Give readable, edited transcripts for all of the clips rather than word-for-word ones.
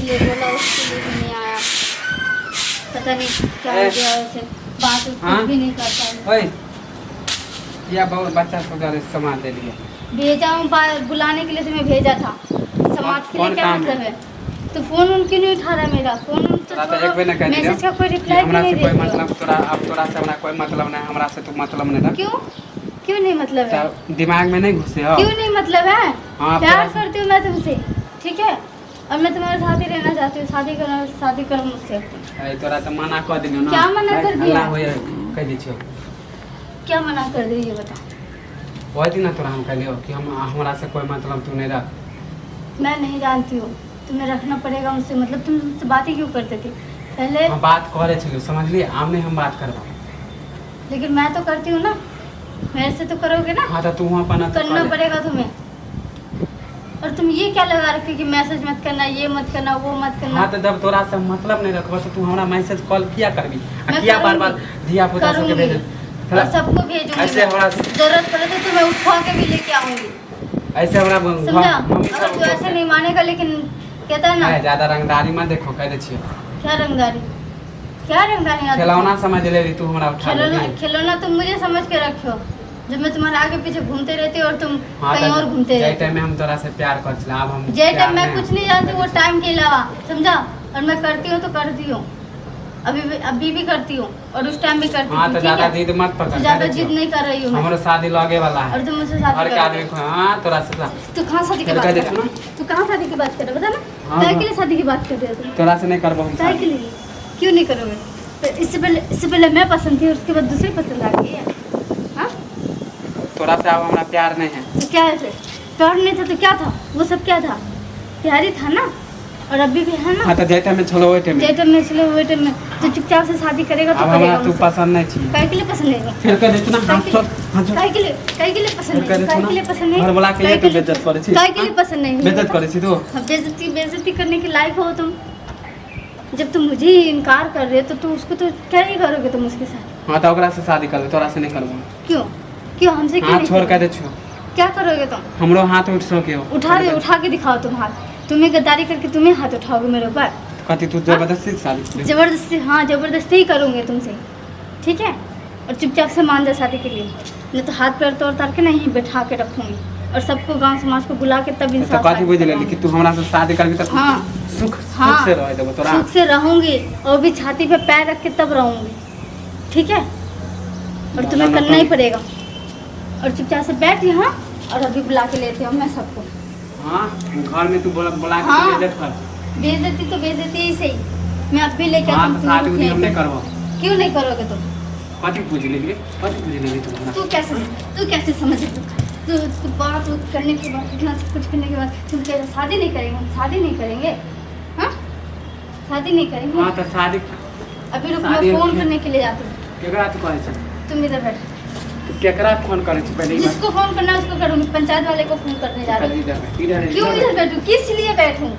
लिए बोला, उसके लिए भी नहीं आया। पता नहीं क्या हो गया उसे, बात कुछ भी नहीं करता है। ओए या बहुत बच्चा को जरा सामान दे दिया। भेजा हूँ बुलाने के लिए, तुम्हें भेजा था समाज के लिए। क्या मतलब है? तो फोन उनकी नहीं उठा रहा मेरा फोन। मैसेज का कोई रिप्लाई नहीं दे रहा। मतलब तोरा अब तोरा से हमरा कोई मतलब नहीं, हमरा से तू मतलब नहीं रख। क्यों नहीं मतलब है? दिमाग में नहीं घुसे हो? क्यों नहीं मतलब है? प्यार करती हूँ मैं तुमसे, ठीक है? और मैं तुम्हारे साथ ही रहना चाहती हूँ। शादी करो मुझसे। तोरा तो मना कर दियो ना। क्या मना कर दिया? कह दीजिए क्या मना कर दी ये बता। वही दिन ना तोरा हम कहलियो कि हम हमरा से कोई मतलब तू नहीं रख। मैं नहीं जानती हूँ, तुम्हें रखना पड़ेगा मुझसे। मतलब तुम मुझसे बात ही क्यों करते थे पहले? हम बात करे छलियो, समझ लिए? आमने हम बात करवा। लेकिन मैं तो करती हूँ ना, मेरे से तो करोगे ना। हाँ तो तू अपना करना पड़ेगा तुम्हें। और तुम ये क्या लगा रखे कि मैसेज मत करना, ये मत करना, वो मत करना। हाँ तो जब तोरा से मतलब नहीं रखबो तो तू हमरा मैसेज कॉल किया करबी, किया बार-बार धिया पुता सबके भेज। और सबको भेजूंगी। ऐसे हमरा जरूरत पड़े तो तुम्हें उठा के भी लेके आऊंगी। ऐसे हमरा समझा? अगर तू ऐसे नहीं मानेगा, लेकिन कहता है ना ज्यादा रंगदारी मत देखो, कह दे छियो। क्या रंगदारी? क्या रंगदारी? खिलौना समझ ले रही तू हमरा उठा ले। खिलौना तुम मुझे समझ के रखो, जब मैं तुम्हारे आगे पीछे घूमते रहती और तुम कहीं और घूमते रहते। जे टाइम में हम तोरा से प्यार कर छला, अब हम जे टाइम मैं कुछ नहीं जानती वो टाइम के अलावा, समझा? और मैं करती हूँ तो करती हूँ, अभी भी करती हूँ और उस टाइम भी करती हूँ। हां तो ज्यादा जिद मत पकड़। ज्यादा जिद नहीं कर रही हूँ मैं। हमारा शादी लगे वाला है और तुम मुझसे शादी हर आदमी को। हां तोरा से तू कहां शादी की बात कर रहा है? तू कहां शादी की बात कर रहा है बता ना? काय के लिए शादी की बात कर रहे हो तुम? तोरा से नहीं करबो हम। काय के लिए? क्यों नहीं करोगे? तो इससे पहले मैं पसंद थी, उसके बाद दूसरी पसंद आ गई है। हां तोरा से अब हमरा प्यार नहीं है। तो क्या है फिर? प्यार नहीं था तो क्या था? वो सब क्या था? प्यार ही था ना। और अभी भी है ना। हां तो जेटा में चलो ओटे में। जेटा में चलो ओटे में। तो चुपचाप से शादी करेगा तो करेगा। तू पसंद नहीं छी। काय के लिए पसंद नहीं है? फिर कह दे ना हां चल। काय के लिए पसंद नहीं? काय के लिए पसंद नहीं? घर वाला के लिए बेइज्जत करे छी। काय के लिए पसंद नहीं? बेइज्जत करे छी तू। बेइज्जती करने के लायक हो तुम। जब तुम मुझे ही इनकार कर रहे हो तो उसको तो क्या ही करोगे तुम उसके साथ? हां तो ओकरा से शादी कर ले, तोरा से नहीं करबो। क्यों हमसे क्यों? हां छोड़ के दे छु। क्या करोगे तुम? हमरो हाथ उठ सके हो। उठा के दिखाओ तुम हाथ। तुम्हें गद्दारी करके तुम्हें हाथ उठाओगे मेरे ऊपर। कति तू जबरदस्ती शादी कर? जबरदस्ती? हाँ जबरदस्ती ही करूँगी तुमसे, ठीक है? और चुपचाप से मान जा शादी के लिए, नहीं तो हाथ पैर तोड़ के नहीं बैठा के रखूंगी और सबको गांव समाज को बुला के तब इंसान। तो कथि बुझ ले कि तू हमरा से शादी करबी त हाँ सुख से रह देबो तोरा। सुख से रहूंगी और भी छाती पे पैर रख के तब रहूंगी, ठीक है? और तुम्हें करना ही पड़ेगा। और चुपचाप से बैठ यहाँ और अभी बुला के लेते हो मैं सबको। हाँ घर में तू बुला के बेइज्जत कर। बेइज्जती तो बेइज्जती ही सही। मैं अब भी लेके हां तो शादी हम नहीं करबो। क्यों नहीं करोगे तुम? कथि पूछ लेबी तू? तू कैसे समझ? तू बात करने के बाद, इतना सब कुछ करने के बाद तुम कह रहे शादी नहीं करेंगे? हम शादी नहीं करेंगे। हाँ शादी नहीं करेंगे। हां तो शादी अभी रुक, मैं फोन करने के लिए जाती हूँ। केकरा तू कहै छ? तुम इधर बैठ। तू केकरा फोन करे छ पहले? जिसको फोन करना है उसको करूँगी। पंचायत वाले को फोन करने जा रही हूँ। क्यों इधर बैठूं? किस लिए बैठूं?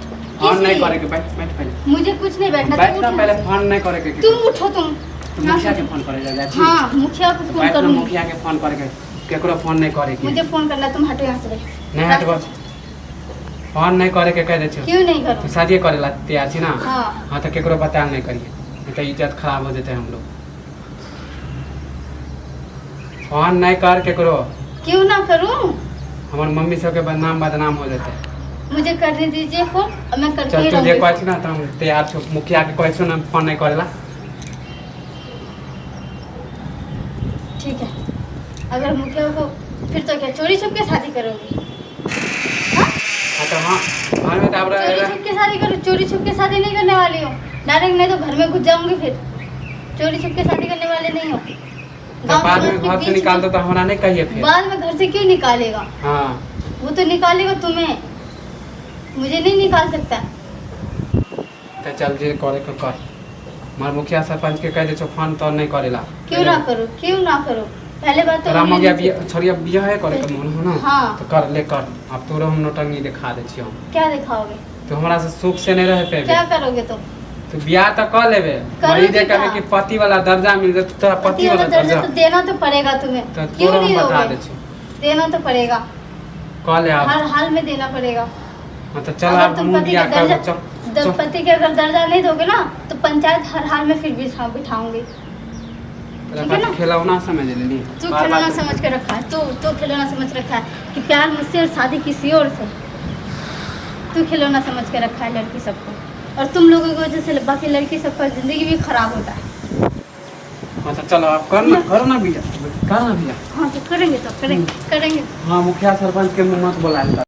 फोन नहीं करे के बैठ पहले। मुझे कुछ नहीं बैठना। बैठना पहले फोन नहीं करे के। तुम उठो। तुम मुखिया के फोन करे जा। हाँ मुखिया को फोन करूँगी। मुखिया के फोन करके केकरो फोन नहीं करे के। मुझे फोन करना, तुम हटो यहाँ से। नहीं हटबो। फोन नहीं करे के कह दे छ। क्यों नहीं करूँ? तू शादी करे ला तैयार छी ना? हां तो केकरो बताल नहीं करिए, नहीं तो इज्जत खराब हो जते हम लोग। फोन नहीं कर केकरो। क्यों ना करूं? हमार मम्मी सब के बदनाम हो जाते। मुझे करने दीजिए फोन और मैं करके ही रहूंगी। चल तुझे कहै छी ना त हम तैयार छु। मुखिया के कहै छु ना फोन नहीं करेला। ठीक है, अगर मुखिया को फिर तो क्या चोरी छुप के शादी करोगी? हां तो हां घर में तो अब चोरी छुप के शादी करो? चोरी छुप के शादी नहीं करने वाली हूँ। डायरेक्ट नहीं तो घर में घुस जाऊंगी। फिर चोरी छुप के शादी करने वाले नहीं हो। बाद में घर से निकाल दो तो हमरा नहीं कहिए फिर। बाद में घर से क्यों निकालेगा? हाँ वो तो निकालेगा तुम्हें, मुझे नहीं निकाल सकता। तो चल जे करे के कर। मार मुखिया सरपंच के कह दे छो फोन तो नहीं करेला। क्यों ना करो? पहले बात तो राम गया छोरिया बियाह है करे के मन हो ना। हां तो कर ले कर। अब तोरो हम नोटंगी दिखा दे छी हम। क्या दिखाओगे? तो हमरा से सुख से नहीं रह पे। क्या करोगे तुम? तो बियाह तो कर लेबे। मरी जे कहे कि पति वाला दर्जा मिल जाए तोरा पति वाला दर्जा तो देना तो पड़ेगा तुम्हें। तो क्यों नहीं बता दे छी? देना तो पड़ेगा। कह ले आप हर हाल में देना पड़ेगा। हां तो चल अब हम बियाह कर। पति के अगर दर्जा नहीं दोगे ना तो पंचायत हर हाल में फिर बिठाऊंगी। ठीक है ना? खिलौना समझ लेनी। तू खिलौना समझ के रखा है, तू खिलौना समझ रखा है कि प्यार मुझसे और शादी किसी और से। तू खिलौना समझ के रखा है लड़की सबको, और तुम लोगों की वजह से बाकी लड़की सबका जिंदगी भी खराब होता है। हाँ तो चलो आप करो ना भैया। हाँ तो करेंगे हाँ मुखिया सरपंच के मुँह मत बुलाए।